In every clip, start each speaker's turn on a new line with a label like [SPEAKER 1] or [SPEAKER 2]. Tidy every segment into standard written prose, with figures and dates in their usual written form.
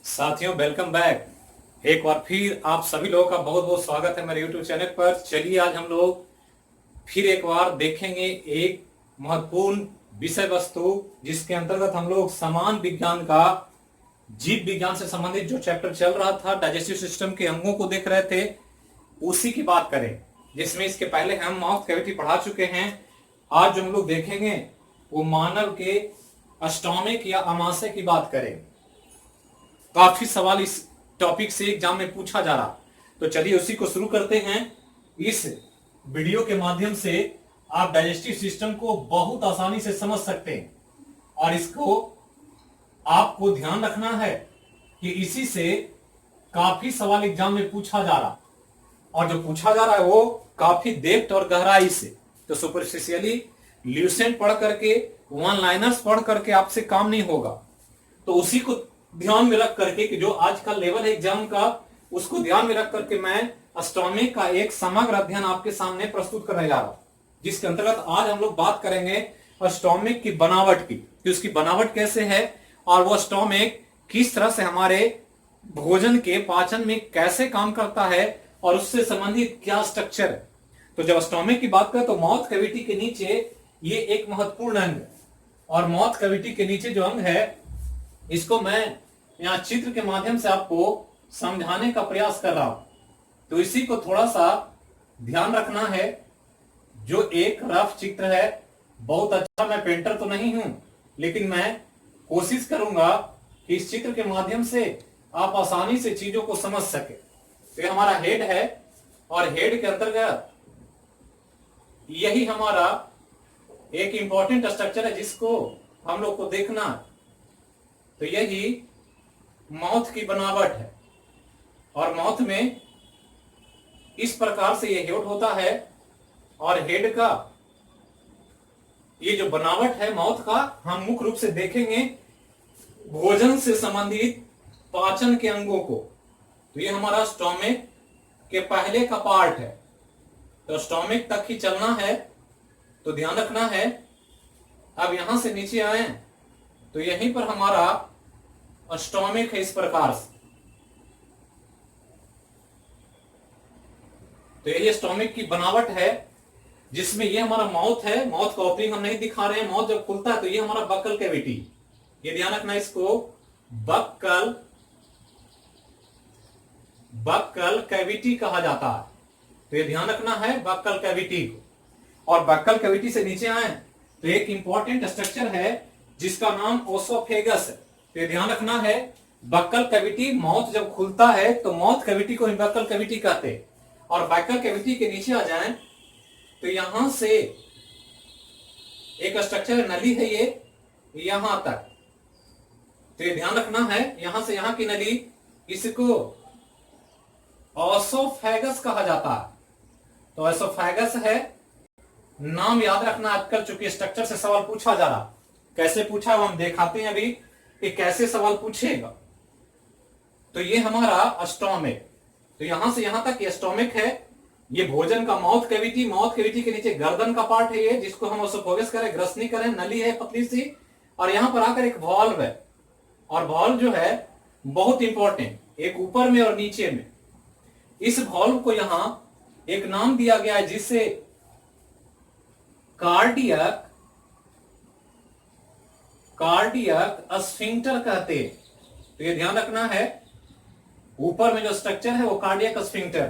[SPEAKER 1] साथियों, welcome back. एक बार फिर आप सभी लोगों का बहुत बहुत स्वागत है मेरे YouTube चैनल पर। चलिए आज हम लोग फिर एक बार देखेंगे एक महत्वपूर्ण विषय वस्तु, जिसके अंतर्गत हम लोग समान विज्ञान का जीव विज्ञान से संबंधित जो चैप्टर चल रहा था, डाइजेस्टिव सिस्टम के अंगों को देख रहे थे, उसी की बात करें, जिसमें इसके पहले हम माउथ कैविटी पढ़ा चुके हैं। आज जो हम लोग देखेंगे वो मानव के स्टोमक या आमाशय की बात करें। काफी सवाल इस टॉपिक से एग्जाम में पूछा जा रहा, तो चलिए उसी को शुरू करते हैं। इस वीडियो के माध्यम से आप डाइजेस्टिव सिस्टम को बहुत आसानी से समझ सकते हैं, और इसको आपको ध्यान रखना है कि इसी से काफी सवाल एग्जाम में पूछा जा रहा, और जो पूछा जा रहा है वो काफी डेप्थ और गहराई से। तो सुपरफिशियली ल्यूसेंट पढ़ करके, वन लाइनर्स पढ़ करके आपसे काम नहीं होगा। तो उसी को ध्यान में रख करके कि जो आज का लेवल है एग्जाम का, उसको ध्यान में रख करके मैं स्टोमक का एक समग्र अध्ययन आपके सामने प्रस्तुत करने जा रहा हूं, जिसके अंतर्गत आज हम लोग बात करेंगे स्टोमक की बनावट की, कि उसकी बनावट कैसे है और वो स्टोमक किस तरह से हमारे भोजन के पाचन में कैसे काम करता है और उससे संबंधित क्या स्ट्रक्चर है। तो जब स्टोमक की बात करें तो माउथ कैविटी के नीचे ये एक महत्वपूर्ण अंग है, और माउथ कैविटी के नीचे जो अंग है इसको मैं यहां चित्र के माध्यम से आपको समझाने का प्रयास कर रहा हूं। तो इसी को थोड़ा सा ध्यान रखना है। जो एक रफ चित्र है, बहुत अच्छा, मैं पेंटर तो नहीं हूं, लेकिन मैं कोशिश करूंगा कि इस चित्र के माध्यम से आप आसानी से चीजों को समझ सके। तो ये हमारा हेड है, और हेड के अंतर्गत यही हमारा एक इंपॉर्टेंट स्ट्रक्चर है जिसको हम लोग को देखना है। तो यही माउथ की बनावट है, और माउथ में इस प्रकार से ये हेड होता है, और हेड का ये जो बनावट है माउथ का, हम मुख्य रूप से देखेंगे भोजन से संबंधित पाचन के अंगों को। तो ये हमारा स्टोमक के पहले का पार्ट है, तो स्टोमक तक ही चलना है, तो ध्यान रखना है। अब यहां से नीचे आए तो यहीं पर हमारा स्टोमक है इस प्रकार से। तो ये स्टोमक की बनावट है, जिसमें ये हमारा माउथ है। माउथ का ओपनिंग हम नहीं दिखा रहे हैं, माउथ जब खुलता है तो ये हमारा बक्कल कैविटी, ये ध्यान रखना, इसको बक्कल कैविटी कहा जाता है। तो ये ध्यान रखना है बक्कल कैविटी को। और बक्कल कैविटी से नीचे आए तो एक इंपॉर्टेंट स्ट्रक्चर है जिसका नाम ओसोफेगस है। तो ध्यान रखना है, बक्कल कैविटी, माउथ जब खुलता है तो माउथ कैविटी को बक्कल कैविटी कहते हैं। और बक्कल कैविटी के नीचे आ जाएं तो यहां से एक स्ट्रक्चर नली है, ये यहां तक। तो ये ध्यान रखना है, यहां से यहां की नली, इसको ओसोफेगस कहा जाता है। तो ओसोफेगस है, नाम याद रखना आजकल, चूंकि स्ट्रक्चर से सवाल पूछा जा रहा। कैसे पूछा वो हम दिखाते हैं अभी कि कैसे सवाल पूछेगा। तो ये हमारा स्टोमक, तो यहां से यहां तक ये स्टोमक है। ये भोजन का माउथ कैविटी, माउथ कैविटी के नीचे गर्दन का पार्ट है, ये जिसको हम ओसोफेगस करें, ग्रसनी करें, नली है पतली सी, और यहां पर आकर एक वॉल्व है। और वॉल्व जो है बहुत इंपॉर्टेंट, एक ऊपर में और नीचे में। इस वॉल्व को यहां एक नाम दिया गया है जिसे कार्डियक स्फिंक्टर कहते हैं। तो ये ध्यान रखना है, ऊपर में जो स्ट्रक्चर है वो कार्डियक स्फिंक्टर,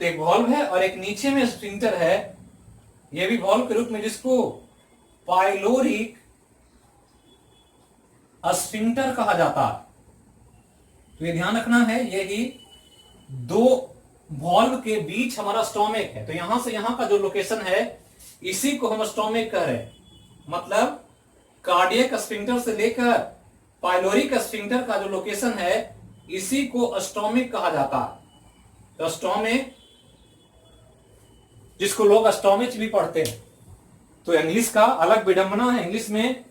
[SPEAKER 1] तो एक वॉल्व है, और एक नीचे में स्फिंक्टर है, ये भी वॉल्व के रूप में, जिसको पाइलोरिक स्फिंक्टर कहा जाता है। तो ये ध्यान रखना है, यही दो वॉल्व के बीच हमारा स्टोमक है। तो यहां से यहां का जो लोकेशन है, इसी को हम स्टोमक कह रहे हैं। मतलब कार्डियक स्फिंक्टर से लेकर पाइलोरिक स्फिंक्टर का जो लोकेशन है, इसी को स्टोमक कहा जाता है। तो स्टोमक, जिसको लोग स्टोमच भी पढ़ते हैं। तो इंग्लिश का अलग विडंबना है, इंग्लिश में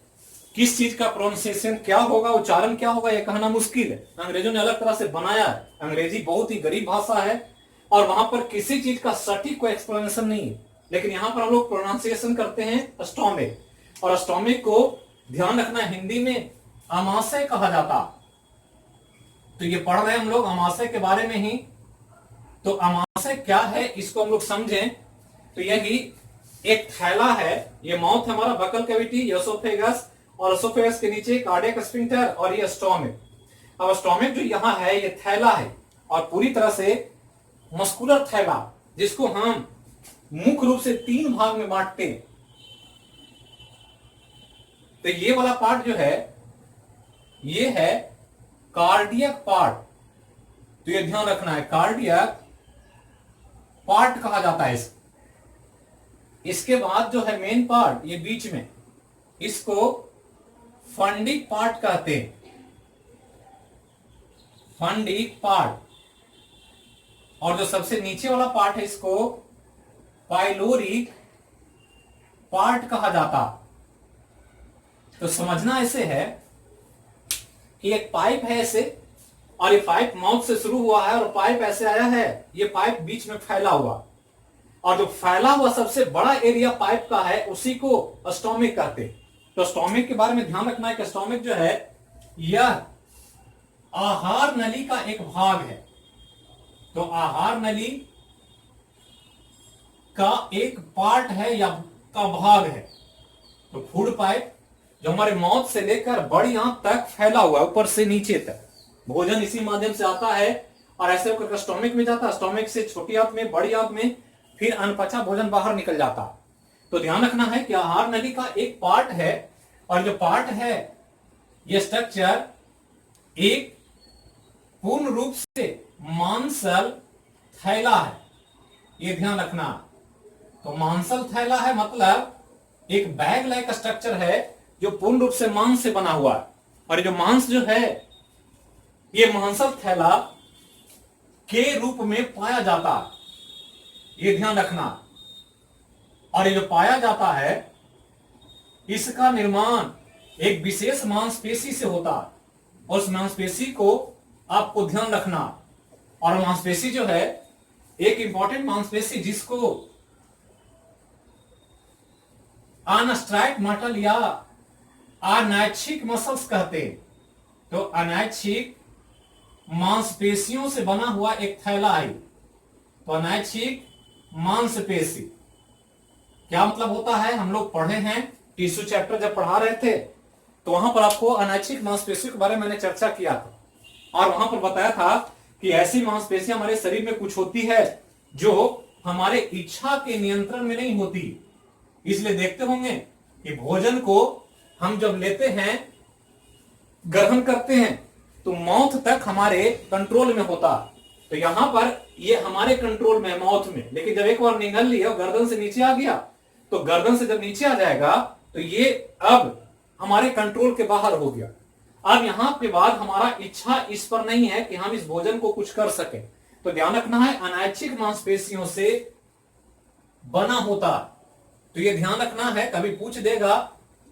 [SPEAKER 1] किस चीज का प्रोनाउंसिएशन क्या होगा, उच्चारण क्या होगा, यह कहना मुश्किल है। अंग्रेजों ने अलग तरह से बनाया है। अंग्रेजी बहुत ही गरीब भाषा है, और वहां पर किसी चीज का सटीक कोई एक्सप्लेनेशन नहीं है, लेकिन यहां पर हम लोग प्रोनाउंसिएशन करते हैं स्टोमक। और स्टोमक को ध्यान रखना, हिंदी में आमाशय कहा जाता। तो ये पढ़ रहे हैं हम लोग अमाशय के बारे में ही। तो अमाशय क्या है इसको हम लोग समझें तो यही एक थैला है, ये माउथ हमारा बकल कैविटी, एसोफेगस, और एसोफेगस के नीचे कार्डियक स्फिंक्टर और ये स्टोमिक। अब स्टोमिक जो यहाँ है ये थैला है और पूरी तरह से मस्कुलर थैला, जिसको हम मुख्य रूप से 3 भाग में बांटते हैं। तो ये वाला पार्ट जो है ये है कार्डियक पार्ट, तो ये ध्यान रखना है, कार्डियक पार्ट कहा जाता है इसको। इसके बाद जो है मेन पार्ट ये बीच में, इसको फंडिक पार्ट कहते हैं, फंडिक पार्ट। और जो सबसे नीचे वाला पार्ट है इसको पाइलोरिक पार्ट कहा जाता। तो समझना ऐसे है कि एक पाइप है ऐसे, और ये पाइप माउथ से शुरू हुआ है और पाइप ऐसे आया है, ये पाइप बीच में फैला हुआ, और जो फैला हुआ सबसे बड़ा एरिया पाइप का है उसी को स्टोमिक कहते हैं। तो स्टोमिक के बारे में ध्यान रखना है कि स्टोमिक जो है यह आहार नली का एक भाग है। तो आहार नली का एक पार्ट है या का भाग है। तो फूड पाइप जो हमारे माउथ से लेकर बड़ी आंत तक फैला हुआ है, ऊपर से नीचे तक भोजन इसी माध्यम से आता है और ऐसे होकर स्टोमिक में जाता है, स्टोमिक से छोटी आंत में, बड़ी आंत में, फिर अनपचा भोजन बाहर निकल जाता। तो ध्यान रखना है कि आहार नली का एक पार्ट है, और जो पार्ट है यह स्ट्रक्चर एक पूर्ण रूप से मांसल थैला है, ये ध्यान रखना। तो मांसल थैला है मतलब एक बैग लाइक स्ट्रक्चर है जो पूर्ण रूप से मांस से बना हुआ है, और जो मांस जो है ये मांसल थैला के रूप में पाया जाता है, ये ध्यान रखना। और ये जो पाया जाता है इसका निर्माण एक विशेष मांसपेशी से होता है, और उस मांसपेशी को आपको ध्यान रखना। और मांसपेशी जो है एक इंपॉर्टेंट मांसपेशी जिसको अनस्ट्राइट मसल या अनैच्छिक मसल्स कहते हैं। तो अनैच्छिक मांसपेशियों से बना हुआ एक थैला है। तो अनैच्छिक मांसपेशी क्या मतलब होता है, हम लोग पढ़े हैं टिश्यू चैप्टर जब पढ़ा रहे थे, तो वहां पर आपको अनैच्छिक मांसपेशियों के बारे में मैंने चर्चा किया था, और वहां पर बताया था कि ऐसी मांसपेशियां हमारे शरीर में कुछ होती है जो हमारे इच्छा के नियंत्रण में नहीं होती। इसलिए देखते होंगे कि भोजन को हम जब लेते हैं, ग्रहण करते हैं, तो माउथ तक हमारे कंट्रोल में होता। तो यहां पर ये हमारे कंट्रोल में है माउथ में, लेकिन जब एक बार निगल लिया और गर्दन से नीचे आ गया, तो गर्दन से जब नीचे आ जाएगा तो ये अब हमारे कंट्रोल के बाहर हो गया। अब यहां के बाद हमारा इच्छा इस पर नहीं है कि हम इस भोजन को कुछ कर सके। तो ध्यान रखना है अनैच्छिक मांसपेशियों से बना होता। तो ये ध्यान रखना है, कभी पूछ देगा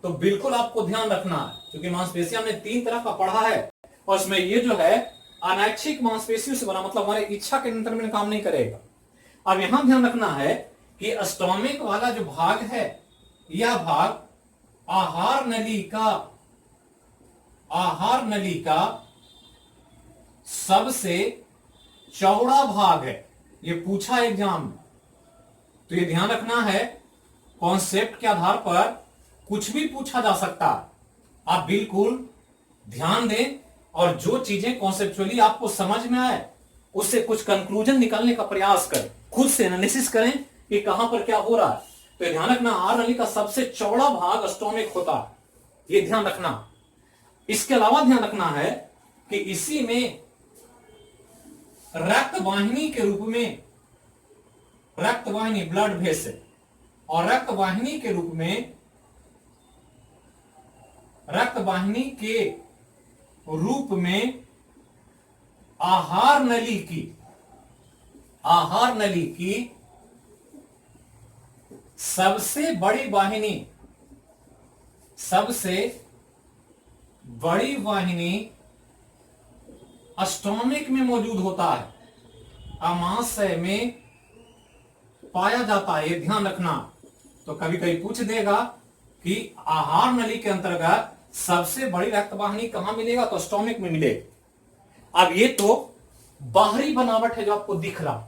[SPEAKER 1] तो बिल्कुल आपको ध्यान रखना है, क्योंकि मांसपेशियां हमने 3 तरह का पढ़ा है, और उसमें ये जो है अनैच्छिक मांसपेशियों से बना, मतलब हमारे इच्छा के नियंत्रण में काम नहीं करेगा। अब यहां ध्यान रखना है कि स्टोमिक वाला जो भाग है, यह भाग आहार नली का सबसे चौड़ा भाग है। ये पूछा एग्जाम में, तो ये ध्यान रखना है, कॉन्सेप्ट के आधार पर कुछ भी पूछा जा सकता है। आप बिल्कुल ध्यान दें और जो चीजें कॉन्सेप्चुअली आपको समझ में आए उससे कुछ कंक्लूजन निकालने का प्रयास करें, खुद से एनालिसिस करें कि कहां पर क्या हो रहा है। तो ध्यान रखना आहार नली का सबसे चौड़ा भाग स्टोमिक होता है, ये ध्यान रखना। इसके अलावा ध्यान रखना है कि इसी में रक्त वाहिनी के रूप में, रक्त वाहिनी ब्लड वेसल, और रक्त वाहिनी के रूप में, रक्त वाहिनी के रूप में आहार नली की सबसे बड़ी वाहिनी स्टोमिक में मौजूद होता है, अमाशय में पाया जाता है, ये ध्यान रखना। तो कभी कभी पूछ देगा कि आहार नली के अंतर्गत सबसे बड़ी रक्त वाहिनी कहां मिलेगा, तो स्टोमिक में मिलेगा। अब ये तो बाहरी बनावट है जो आपको दिख रहा,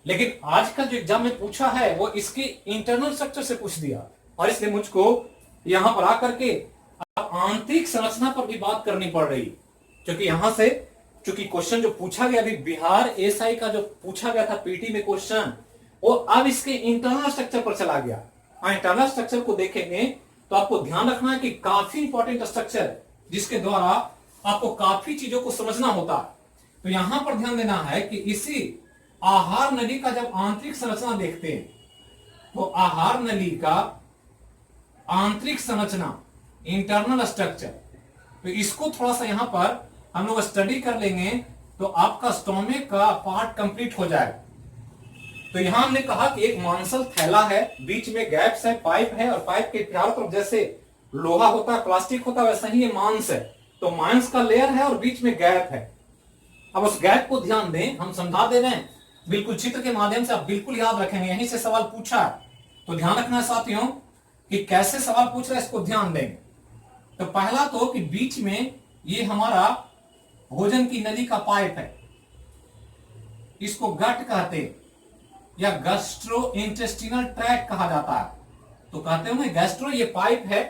[SPEAKER 1] लेकिन आजकल जो एग्जाम में पूछा है वो इसके इंटरनल स्ट्रक्चर से पूछ दिया, और इसलिए मुझको यहां पर आकर के आंतरिक संरचना पर भी बात करनी पड़ रही, क्योंकि यहां से चूंकि क्वेश्चन जो पूछा गया अभी बिहार एसआई का जो पूछा गया था पीटी में क्वेश्चन, वो अब इसके इंटरनल स्ट्रक्चर पर चला गया। इंटरनल स्ट्रक्चर को देखेंगे तो आपको ध्यान रखना है कि काफी इंपॉर्टेंट स्ट्रक्चर जिसके द्वारा आपको काफी चीजों को समझना होता है। तो यहां पर ध्यान देना है कि इसी आहार नली का जब आंतरिक संरचना देखते हैं तो आहार नली का आंतरिक संरचना, इंटरनल स्ट्रक्चर, तो इसको थोड़ा सा यहां पर हम लोग स्टडी कर लेंगे तो आपका स्टोमक का पार्ट कंप्लीट हो जाएगा। तो यहां हमने कहा कि एक मांसल थैला है, बीच में गैप्स है, पाइप है, और पाइप के चारों तरफ जैसे लोहा होता है, प्लास्टिक होता है, वैसा ही ये मांस है। तो मांस का लेयर है और बीच में गैप है। अब उस गैप को ध्यान दें, हम समझा दे रहे हैं बिल्कुल चित्र के माध्यम से, आप बिल्कुल याद रखेंगे, यहीं से सवाल पूछा है। तो ध्यान रखना है साथियों कि कैसे सवाल पूछ रहा है, इसको ध्यान देंगे। तो पहला तो कि बीच में ये हमारा भोजन की नली का पाइप है, इसको गट कहते हैं या गैस्ट्रो इंटेस्टिनल ट्रैक्ट कहा जाता है। तो कहते हैं गैस्ट्रो, ये पाइप है।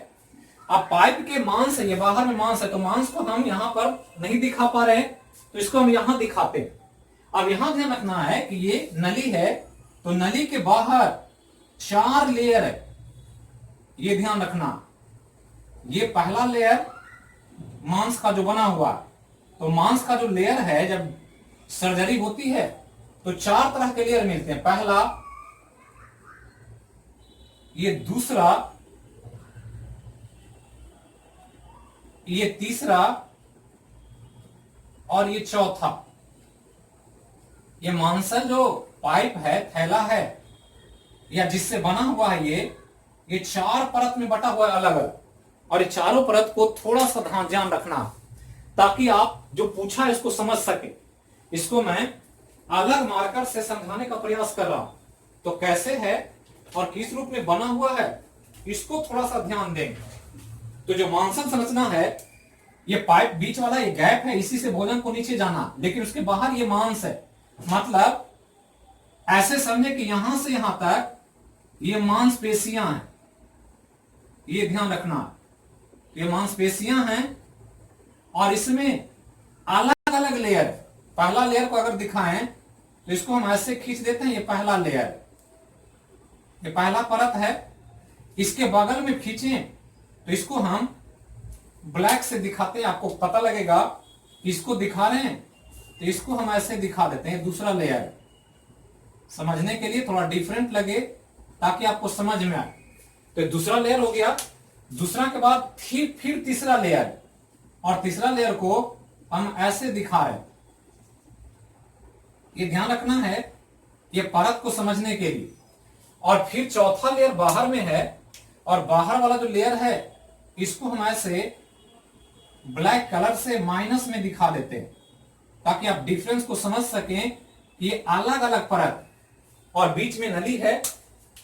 [SPEAKER 1] अब पाइप के मांस है, ये बाहर में मांस है, तो मांस को हम यहां पर नहीं दिखा पा रहे हैं, तो इसको हम यहां दिखाते हैं। अब यहां ध्यान रखना है कि ये नली है, तो नली के बाहर 4 लेयर है, ये ध्यान रखना। ये पहला लेयर मांस का जो बना हुआ, तो मांस का जो लेयर है जब सर्जरी होती है तो 4 तरह के लेयर मिलते हैं। पहला, ये दूसरा, ये तीसरा और ये चौथा। ये मांसल जो पाइप है, थैला है, या जिससे बना हुआ है ये 4 परत में बटा हुआ है अलग अलग, और ये चारों परत को थोड़ा सा ध्यान रखना ताकि आप जो पूछा है इसको समझ सके। इसको मैं अलग मार्कर से समझाने का प्रयास कर रहा हूं। तो कैसे है और किस रूप में बना हुआ है, इसको थोड़ा सा ध्यान देंगे। तो जो मांसल संरचना है, ये पाइप बीच वाला ये गैप है, इसी से भोजन को नीचे जाना, लेकिन उसके बाहर ये मांस है। मतलब ऐसे समझे कि यहां से यहां तक ये मांसपेशियां हैं, ये ध्यान रखना। ये मांसपेशियां हैं और इसमें अलग अलग लेयर। पहला लेयर को अगर दिखाएं तो इसको हम ऐसे खींच देते हैं, ये पहला लेयर, ये पहला परत है। इसके बगल में खींचें तो इसको हम ब्लैक से दिखाते हैं, आपको पता लगेगा इसको दिखा रहे हैं, तो इसको हम ऐसे दिखा देते हैं, दूसरा लेयर, समझने के लिए थोड़ा डिफरेंट लगे ताकि आपको समझ में आए। तो दूसरा लेयर हो गया। दूसरा के बाद फिर तीसरा लेयर, और तीसरा लेयर को हम ऐसे दिखा रहे हैं। ये ध्यान रखना है ये परत को समझने के लिए। और फिर चौथा लेयर बाहर में है, और बाहर वाला जो लेयर है इसको हम ऐसे ब्लैक कलर से माइनस में दिखा देते हैं ताकि आप डिफरेंस को समझ सकें। ये अलग अलग परत, और बीच में नली है,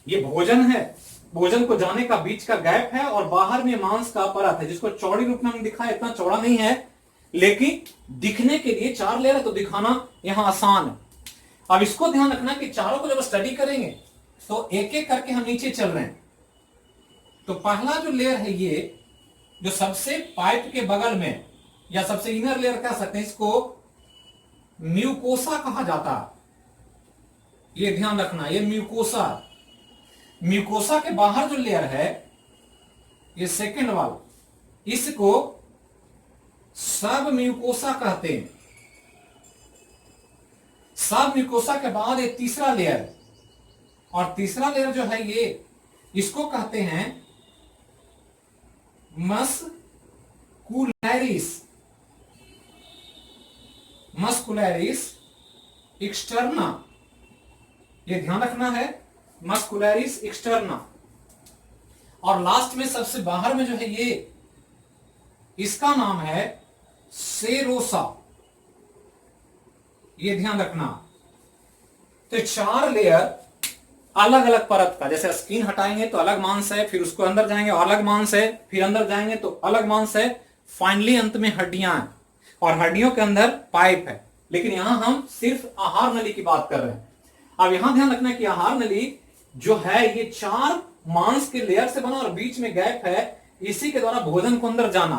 [SPEAKER 1] ये भोजन है, भोजन को जाने का बीच का गैप है, और बाहर में मांस का परत है जिसको चौड़ी रूप में हम दिखाए। इतना चौड़ा नहीं है, लेकिन दिखने के लिए 4 लेयर है तो दिखाना यहां आसान है। अब इसको ध्यान रखना कि चारों को जब स्टडी करेंगे तो एक एक करके हम नीचे चल रहे हैं। तो पहला जो लेयर है, ये जो सबसे पाइप के बगल में या सबसे इनर लेयर कह सकते हैं, इसको म्यूकोसा कहा जाता है। ये ध्यान रखना, ये म्यूकोसा। म्यूकोसा के बाहर जो लेयर है, ये सेकंड वाला, इसको सब म्यूकोसा कहते हैं। सब म्यूकोसा के बाद ये तीसरा लेयर, और तीसरा लेयर जो है ये, इसको कहते हैं मस्कुलैरिस। मस्कुलैरिस एक्सटर्ना, ये ध्यान रखना है, मस्कुलैरिस एक्सटर्ना। और लास्ट में सबसे बाहर में जो है ये, इसका नाम है सेरोसा, ये ध्यान रखना। तो 4 लेयर अलग अलग परत का, जैसे स्किन हटाएंगे तो अलग मांस है, फिर उसको अंदर जाएंगे और अलग मांस है, फिर अंदर जाएंगे तो अलग मांस है, फाइनली अंत में हड्डियां हैं। और हड्डियों के अंदर पाइप है, लेकिन यहां हम सिर्फ आहार नली की बात कर रहे हैं। अब यहां ध्यान रखना है कि आहार नली जो है ये 4 मांस के लेयर से बना और बीच में गैप है, इसी के द्वारा भोजन को अंदर जाना।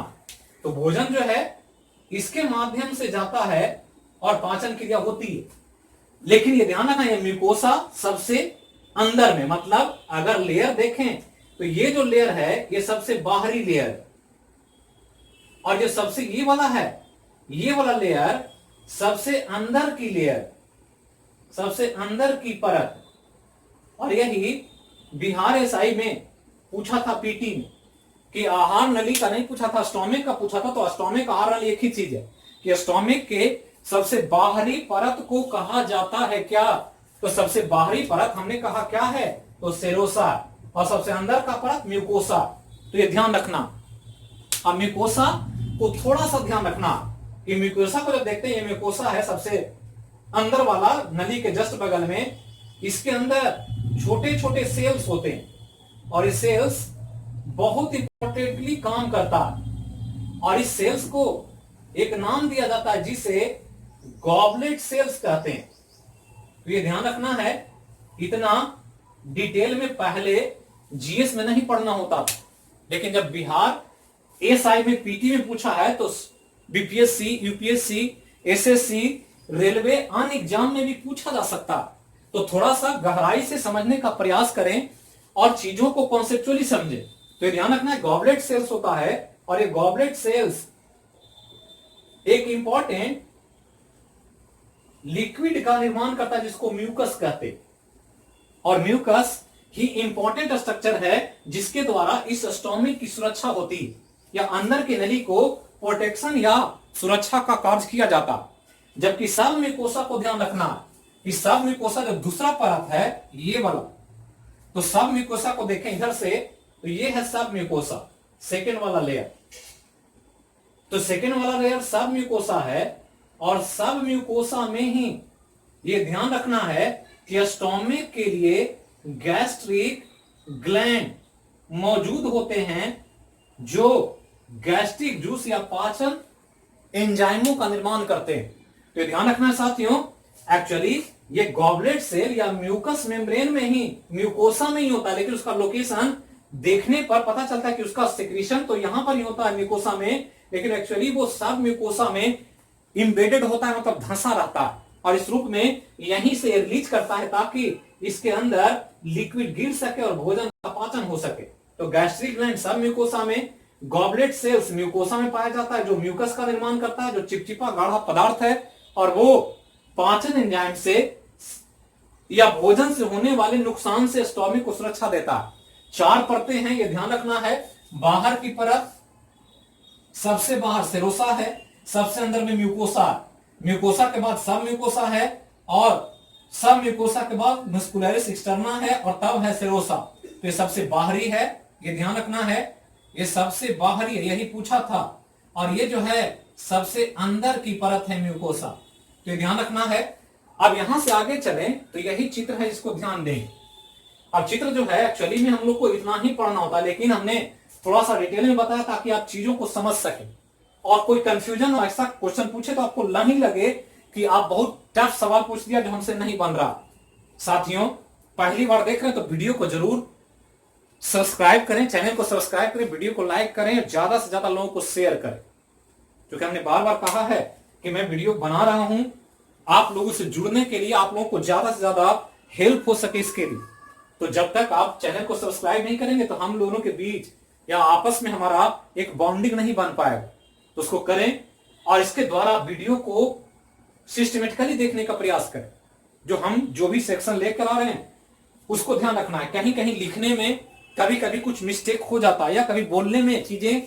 [SPEAKER 1] तो भोजन जो है इसके माध्यम से जाता है और पाचन क्रिया होती है। लेकिन ये ध्यान रखना, ये म्यूकोसा सबसे अंदर में, मतलब अगर लेयर देखें तो ये जो लेयर है ये सबसे बाहरी लेयर है, और जो सबसे ये वाला है, ये वाला लेयर सबसे अंदर की लेयर, सबसे अंदर की परत। और यही बिहार एसआई में पूछा था पीटी में कि आहार नली का नहीं पूछा था, स्टोमिक का पूछा था। तो स्टोमिक आहार नली एक ही चीज है कि स्टोमिक के सबसे बाहरी परत को कहा जाता है क्या? तो सबसे बाहरी परत हमने कहा क्या है? तो सेरोसा, और सबसे अंदर का परत म्यूकोसा। तो ये ध्यान रखना। अब म्यूकोसा को थोड़ा सा ध्यान रखना, ये म्यूकोसा को जब देखते हैं, ये म्यूकोसा है सबसे अंदर वाला नली के जस्ट बगल में। इसके अंदर छोटे छोटे सेल्स होते हैं और ये सेल्स बहुत इंपॉर्टेंटली काम करता है, और इस सेल्स को एक नाम दिया जाता है जिसे गॉबलेट सेल्स कहते हैं। तो ये ध्यान रखना है, इतना डिटेल में पहले जीएस में नहीं पढ़ना होता था, लेकिन जब बिहार एसआई में पीटी में पूछा है तो बीपीएससी, यूपीएससी, एसएससी, रेलवे अन्य एग्जाम में भी पूछा जा सकता। तो थोड़ा सा गहराई से समझने का प्रयास करें और चीजों को कॉन्सेप्चुअली समझें। तो ध्यान रखना है, गॉबलेट सेल्स होता है, और ये गॉबलेट सेल्स एक इंपॉर्टेंट लिक्विड का निर्माण करता है जिसको म्यूकस कहते हैं। और म्यूकस ही इंपॉर्टेंट स्ट्रक्चर है जिसके द्वारा इस स्टोमिक की सुरक्षा होती है, या अंदर की नली को प्रोटेक्शन या सुरक्षा का कार्य किया जाता। जबकि सब म्यूकोसा को ध्यान रखना, कि सब म्यूकोसा जो दूसरा परत है ये वाला, तो सब म्यूकोसा को देखें इधर से, तो ये है सब म्यूकोसा, सेकेंड वाला लेयर। तो सेकेंड वाला लेयर सब म्यूकोसा है, और सब म्यूकोसा में ही ये ध्यान रखना है कि स्टोमिक के लिए गैस्ट्रिक ग्लैंड मौजूद होते हैं जो गैस्ट्रिक जूस या पाचन एंजाइमों का निर्माण करते हैं। तो ध्यान रखना है साथियों, एक्चुअली ये गॉबलेट सेल या म्यूकस मेम्ब्रेन में ही, म्यूकोसा में ही होता है, लेकिन उसका लोकेशन देखने पर पता चलता है कि उसका सिक्रीशन तो यहां पर ही होता है म्यूकोसा में, लेकिन एक्चुअली वो सब म्यूकोसा में इंबेडेड होता है, मतलब धंसा रहता है, और इस रूप में यहीं से रिलीज करता है ताकि इसके अंदर लिक्विड गिर सके और भोजन का पाचन हो सके। तो गैस्ट्रिक ग्लैंड सब म्यूकोसा में, गॉबलेट सेल्स म्यूकोसा में पाया जाता है जो म्यूकस का निर्माण करता है, जो चिपचिपा गाढ़ा पदार्थ है, और वो पाचन एंजाइम से या भोजन से होने वाले नुकसान से स्टोमिक को सुरक्षा देता है। 4 परतें हैं, ये ध्यान रखना है। बाहर की परत, सबसे बाहर सेरोसा है, सबसे अंदर में म्यूकोसा, म्यूकोसा के बाद सब म्यूकोसा है, और सब म्यूकोसा के बाद मस्कुलरिस एक्सटर्ना है, और तब है सेरोसा। तो ये सबसे बाहरी है, ये ध्यान रखना है, ये सबसे बाहरी है, यही पूछा था। और ये जो है सबसे अंदर की परत है म्यूकोसा, तो ये ध्यान रखना है। अब यहां से आगे चलें तो यही चित्र है, इसको ध्यान दें। अब चित्र जो है एक्चुअली में हम लोग को इतना ही पढ़ना होता है, लेकिन हमने थोड़ा सा डिटेल में बताया ताकि आप चीजों को समझ सके, और कोई कंफ्यूजन और ऐसा क्वेश्चन पूछे तो आपको नहीं लगे कि आप बहुत टफ सवाल पूछ दिया जो हमसे नहीं बन रहा। साथियों, पहली बार देख रहे हैं तो वीडियो को जरूर सब्सक्राइब करें, चैनल को सब्सक्राइब करें, वीडियो को लाइक करें, और ज्यादा से ज्यादा लोगों को शेयर करें, क्योंकि हमने बार बार कहा है कि मैं वीडियो बना रहा हूं आप लोगों से जुड़ने के लिए, आप लोगों को ज्यादा से ज्यादा हेल्प हो सके इसके लिए। तो जब तक आप चैनल को सब्सक्राइब नहीं करेंगे तो हम लोगों के बीच या आपस में हमारा एक बॉन्डिंग नहीं बन पाएगा। तो उसको करें, और इसके द्वारा वीडियो को सिस्टमेटिकली देखने का प्रयास करें। जो भी सेक्शन लेकर आ रहे हैं उसको ध्यान रखना है। कहीं कहीं लिखने में कभी कभी कुछ मिस्टेक हो जाता है, या कभी बोलने में चीजें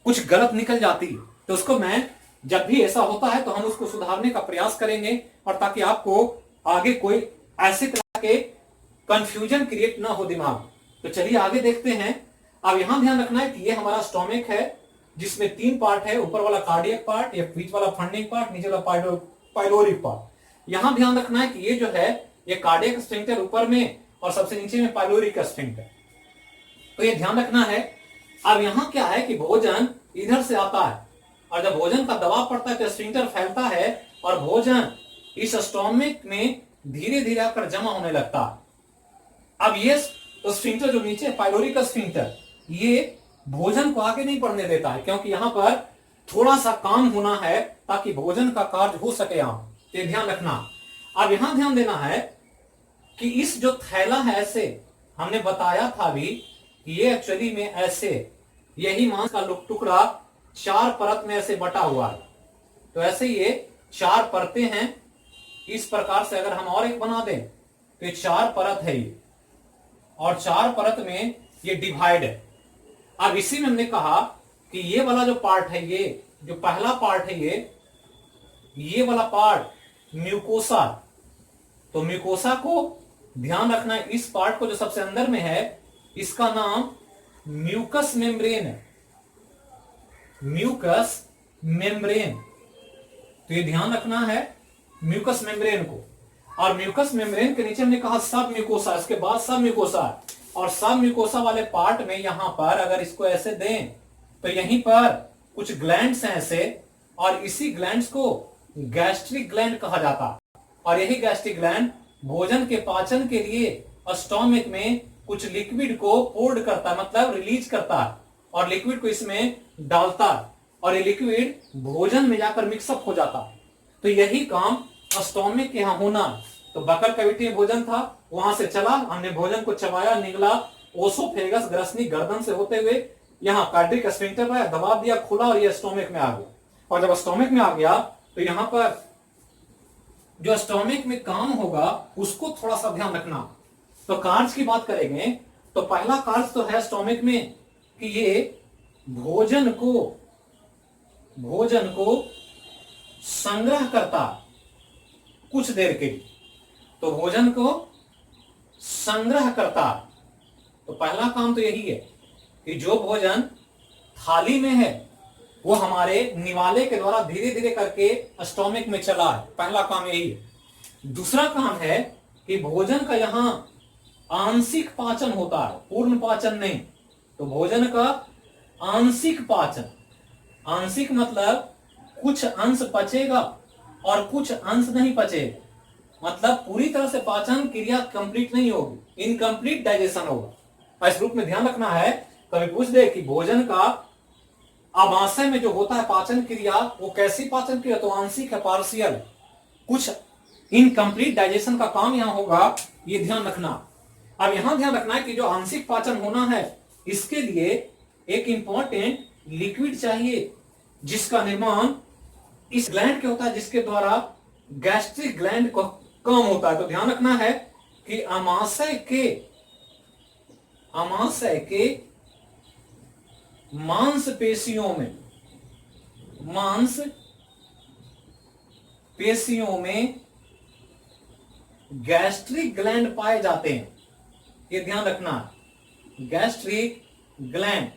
[SPEAKER 1] कुछ गलत निकल जाती है, तो उसको मैं जब भी ऐसा होता है तो हम उसको सुधारने का प्रयास करेंगे, और ताकि आपको आगे कोई ऐसे तरह के कंफ्यूजन क्रिएट ना हो दिमाग। तो चलिए आगे देखते हैं। अब यहां ध्यान रखना है कि ये हमारा स्टोमिक है जिसमें 3 पार्ट है, ऊपर वाला कार्डियक पार्ट, या बीच वाला फंडिंग पार्ट, नीचे वाला पाइलोरिक पार्ट। यहां ध्यान रखना है कि ये जो है ये कार्डियक स्फिंक्टर ऊपर में, और सबसे नीचे में पाइलोरिक स्फिंक्टर। तो ये ध्यान रखना है। अब यहां क्या है कि भोजन इधर से आता है, और जब भोजन का दबाव पड़ता है तो स्फिंक्टर फैलता है और भोजन इस स्टोमिक में धीरे धीरे आकर जमा होने लगता है। अब ये स्फिंक्टर जो नीचे पाइलोरिक स्फिंक्टर, ये भोजन को आगे नहीं बढ़ने देता है, क्योंकि यहां पर थोड़ा सा काम होना है ताकि भोजन का कार्य हो सके। यहां ये ध्यान रखना। अब यहां ध्यान देना है कि इस जो थैला है, ऐसे हमने बताया था भी, ये एक्चुअली में ऐसे यही मांस का टुकड़ा 4 परत में ऐसे बटा हुआ है। तो ऐसे ये 4 परतें हैं। इस प्रकार से अगर हम और एक बना दें तो ये 4 परत है ये, और 4 परत में ये डिवाइड है। अब इसी में हमने कहा कि ये वाला जो पार्ट है, ये जो पहला पार्ट है, ये वाला पार्ट म्यूकोसा। तो म्यूकोसा को ध्यान रखना है, इस पार्ट को जो सबसे अंदर में है इसका नाम म्यूकस मेम्ब्रेन है, म्यूकस मेम्ब्रेन। तो ये ध्यान रखना है म्यूकस मेम्ब्रेन को। और म्यूकस मेम्ब्रेन के नीचे हमने कहा सब म्यूकोसा, इसके बाद सब म्यूकोसा। और सब म्यूकोसा वाले पार्ट में यहां पर अगर इसको ऐसे दें तो यहीं पर कुछ ग्लैंड्स हैं ऐसे, और इसी ग्लैंड्स को गैस्ट्रिक ग्लैंड कहा जाता। और यही गैस्ट्रिक ग्लैंड भोजन के पाचन के लिए स्टोमिक में कुछ लिक्विड को पोर्ड करता है, मतलब रिलीज करता है, और लिक्विड को इसमें डालता है, और ये लिक्विड भोजन में जाकर मिक्सअप हो जाता। तो यही काम स्टोमिक के यहां होना। तो बकल कैविटी में भोजन था, वहां से चला, हमने भोजन को चबाया, निगला, ओसोफेगस ग्रसनी गर्दन से होते हुए यहाँ कार्डिक स्फिंक्टर पर दबाव दिया, खुला, और ये स्टोमिक में आ गया। और जब स्टोमिक में आ गया तो यहां पर जो स्टोमिक में काम होगा उसको थोड़ा सा ध्यान रखना। तो कार्य की बात करेंगे तो पहला कार्य तो है स्टोमिक में कि ये भोजन को संग्रह करता कुछ देर के लिए। तो भोजन को संग्रह करता। तो पहला काम तो यही है कि जो भोजन थाली में है वो हमारे निवाले के द्वारा धीरे धीरे करके स्टोमिक में चला है। पहला काम यही है। दूसरा काम है कि भोजन का यहां आंशिक पाचन होता है, पूर्ण पाचन नहीं। तो भोजन का आंशिक पाचन, आंशिक मतलब कुछ अंश पचेगा और कुछ अंश नहीं पचेगा, मतलब पूरी तरह से पाचन क्रिया कंप्लीट नहीं होगी, इनकम्प्लीट डाइजेशन होगा। इस रूप में ध्यान रखना है। कभी पूछ दे कि भोजन का आमाशय में जो होता है पाचन क्रिया, वो कैसी पाचन क्रिया, तो आंशिक है, पार्शियल, कुछ इनकम्प्लीट डाइजेशन का काम यहां होगा, ये ध्यान रखना। अब यहां ध्यान रखना है कि जो आंशिक पाचन होना है इसके लिए एक इंपॉर्टेंट लिक्विड चाहिए जिसका निर्माण इस ग्लैंड के होता है, जिसके द्वारा गैस्ट्रिक ग्लैंड को काम होता है। तो ध्यान रखना है कि आमाशय मांसपेशियों में गैस्ट्रिक ग्लैंड पाए जाते हैं। ये ध्यान रखना, गैस्ट्रिक ग्लैंड,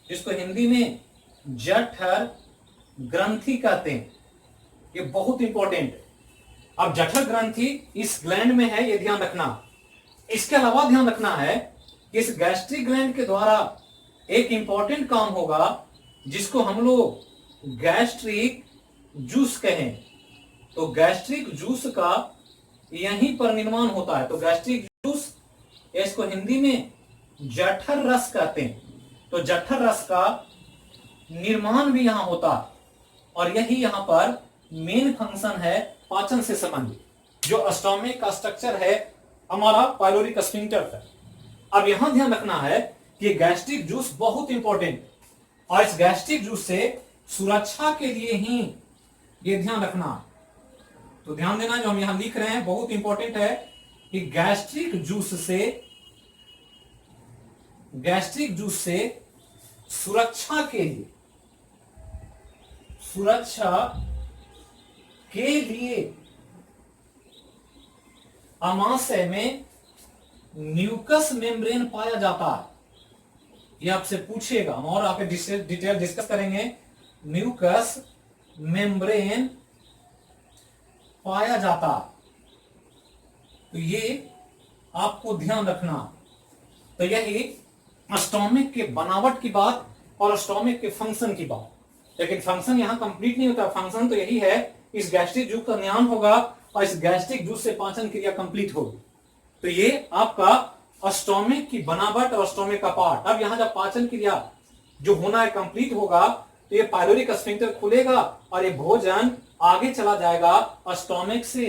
[SPEAKER 1] जिसको हिंदी में जठर ग्रंथि कहते हैं, ये बहुत इंपॉर्टेंट है। अब जठर ग्रंथि इस ग्लैंड में है, ये ध्यान रखना। इसके अलावा ध्यान रखना है कि इस गैस्ट्रिक ग्लैंड के द्वारा एक इंपॉर्टेंट काम होगा जिसको हम लोग गैस्ट्रिक जूस कहें। तो गैस्ट्रिक जूस का यहीं पर निर्माण होता है। तो गैस्ट्रिक जूस, इसको हिंदी में जठर रस कहते हैं। तो जठर रस का निर्माण भी यहां होता है, और यही यहां पर मेन फंक्शन है पाचन से संबंधित। जो स्टोमिक का स्ट्रक्चर है हमारा पाइलोरिक स्फिंक्टर का। अब यहां ध्यान रखना है कि गैस्ट्रिक जूस बहुत इंपॉर्टेंट, और इस गैस्ट्रिक जूस से सुरक्षा के लिए ही ये ध्यान रखना। तो ध्यान देना, जो हम यहां लिख रहे हैं बहुत इंपॉर्टेंट है कि गैस्ट्रिक जूस से सुरक्षा के लिए आमाशय में म्यूकस मेम्ब्रेन पाया जाता है। ये आपसे पूछेगा, हम और आप डिटेल डिस्कस करेंगे। म्यूकस मेम्ब्रेन पाया जाता, तो ये आपको ध्यान रखना। तो यही स्टोमिक के बनावट की बात और स्टोमिक के फंक्शन की बात। लेकिन फंक्शन यहाँ कंप्लीट नहीं होता। फंक्शन तो यही है, इस गैस्ट्रिक जूस का ज्ञान होगा और इस गैस्ट्रिक जूस से पाचन क्रिया कंप्लीट होगी। तो ये आपका स्टोमिक की बनावट और स्टोमिक का पार्ट। अब यहाँ जब पाचन क्रिया जो होना है कंप्लीट होगा तो ये पाइलोरिक स्फिंक्टर खुलेगा और ये भोजन आगे चला जाएगा स्टोमिक से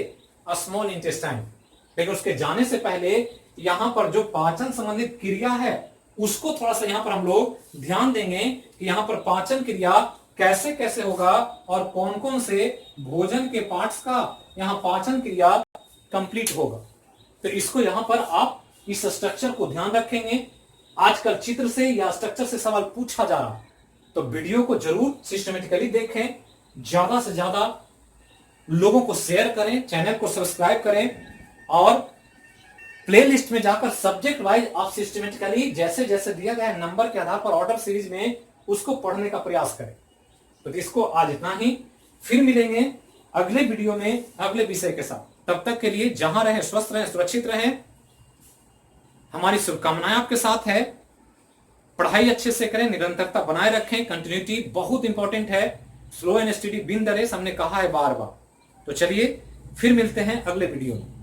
[SPEAKER 1] स्मॉल इंटेस्टाइन। लेकिन उसके जाने से पहले यहाँ पर जो पाचन संबंधित क्रिया है उसको थोड़ा सा यहाँ पर हम लोग ध्यान देंगे कि यहाँ पर पाचन क्रिया कैसे कैसे होगा और कौन कौन से भोजन के पार्ट्स का यहाँ पाचन क्रिया कंप्लीट होगा। तो इसको यहाँ पर आप इस स्ट्रक्चर को ध्यान रखेंगे। आजकल चित्र से या स्ट्रक्चर से सवाल पूछा जा रहा, तो वीडियो को जरूर सिस्टमेटिकली देखें, ज्यादा से ज्यादा लोगों को शेयर करें, चैनल को सब्सक्राइब करें और प्लेलिस्ट में जाकर सब्जेक्ट वाइज आप सिस्टमेटिकली जैसे जैसे दिया गया है नंबर के आधार पर ऑर्डर सीरीज में उसको पढ़ने का प्रयास करें। तो इसको आज इतना ही, फिर मिलेंगे अगले वीडियो में अगले विषय के साथ। तब तक के लिए जहां रहें स्वस्थ रहें, सुरक्षित रहें, हमारी शुभकामनाएं आपके साथ है। पढ़ाई अच्छे से करें, निरंतरता बनाए रखें, कंटिन्यूटी बहुत इंपॉर्टेंट है। Slow and steady win the race हमने कहा है बार बार। तो चलिए फिर मिलते हैं अगले वीडियो में।